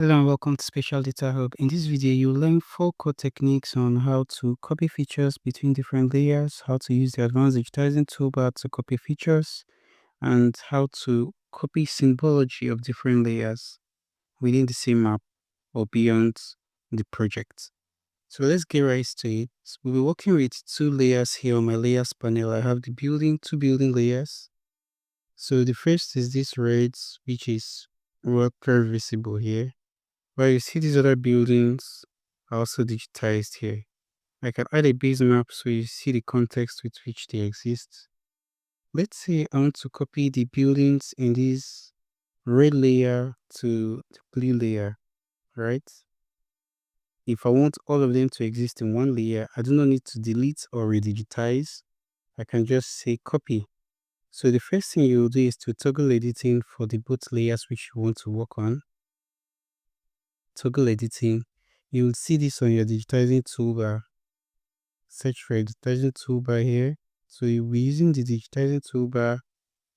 Hello and welcome to Special Data Hub. In this video, you'll learn 4 core techniques on how to copy features between different layers, how to use the Advanced Digitizing Toolbar to copy features, and how to copy symbology of different layers within the same map or beyond the project. So let's get right to it. We'll be working with 2 layers here on my layers panel. I have the two building layers. So the first is this red, which is very visible here. But you see these other buildings are also digitized here. I can add a base map so you see the context with which they exist. Let's say I want to copy the buildings in this red layer to the blue layer, right? If I want all of them to exist in one layer, I do not need to delete or redigitize. I can just say copy. So the first thing you will do is to toggle editing for the both layers which you want to work on. Toggle editing. You will see this on your digitizing toolbar. Search for digitizing toolbar here. So you'll be using the digitizing toolbar.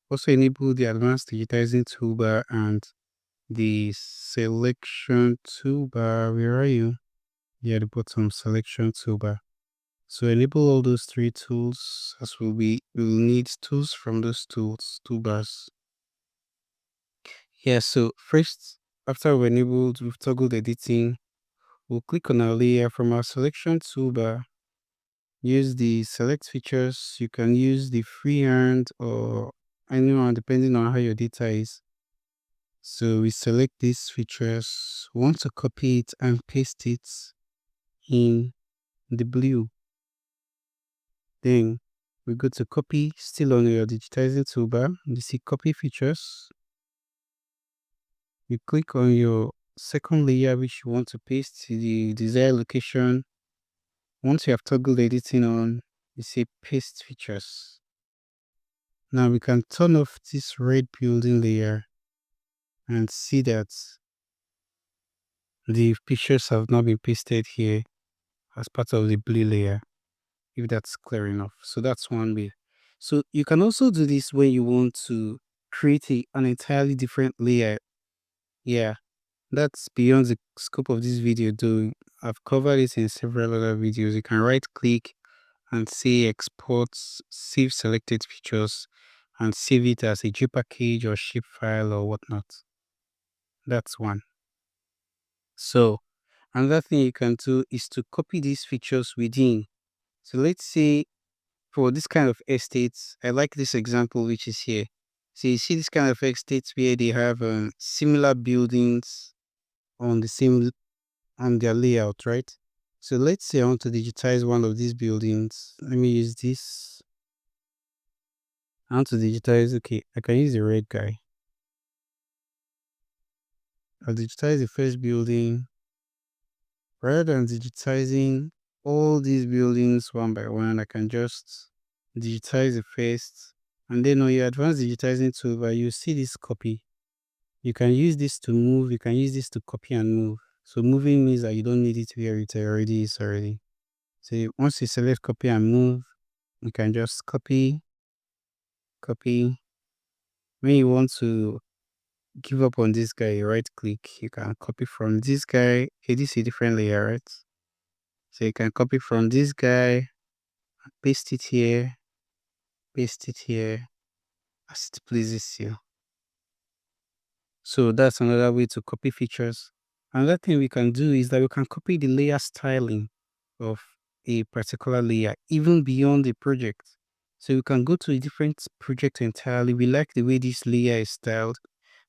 Also enable the advanced digitizing toolbar and the selection toolbar. Where are you? Yeah, the bottom selection toolbar. So enable all those 3 tools as we'll need tools from those toolbars. Yeah, so first after we've toggled editing, we'll click on our layer from our selection toolbar. Use the select features. You can use the freehand or anyone depending on how your data is. So we select these features. We want to copy it and paste it in the blue. Then we go to copy, still on your digitizing toolbar. You see copy features. You click on your second layer which you want to paste to the desired location. Once you have toggled editing on, you see paste features. Now we can turn off this red building layer and see that the pictures have now been pasted here as part of the blue layer, if that's clear enough. So that's one way. So you can also do this when you want to create an entirely different layer. Yeah, that's beyond the scope of this video though. I've covered it in several other videos. You can right click and say export, save selected features and save it as a JPG or shape file or whatnot. That's one. So another thing you can do is to copy these features within. So let's say for this kind of estates, I like this example which is here. So you see this kind of estates where they have similar buildings on their layout, right? So let's say I want to digitize one of these buildings. Let me use this. I want to digitize, okay, I can use the red guy. I'll digitize the first building. Rather than digitizing all these buildings one by one, I can just digitize the first. And then on your advanced digitizing toolbar, you see this copy. You can use this to move. You can use this to copy and move. So moving means that you don't need it where it already is already. So once you select copy and move, you can just copy. When you want to give up on this guy, you right click. You can copy from this guy. Hey, this is a different layer, right? So you can copy from this guy, paste it here, as it pleases you. So that's another way to copy features. Another thing we can do is that we can copy the layer styling of a particular layer even beyond the project. So we can go to a different project entirely. We like the way this layer is styled.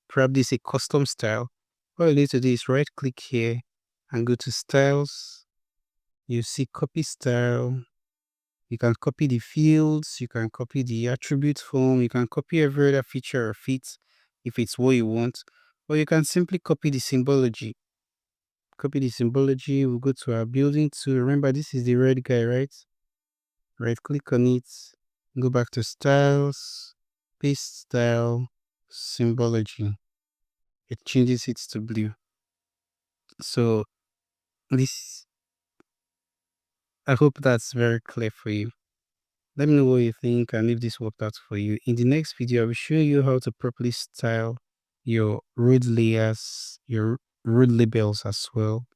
Perhaps this is a custom style. All you need to do is right click here and go to styles. You see copy style. You can copy the fields, you can copy the attribute form, you can copy every other feature or fit if it's what you want, or you can simply copy the symbology. Copy the symbology, we'll go to our building to remember this is the red guy, right? Right click on it, go back to styles, paste style, symbology. It changes it to blue. So this, I hope that's very clear for you. Let me know what you think and if this worked out for you. In the next video, I will show you how to properly style your road layers, your root labels as well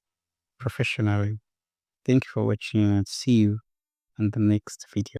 professionally. Thank you for watching and see you in the next video.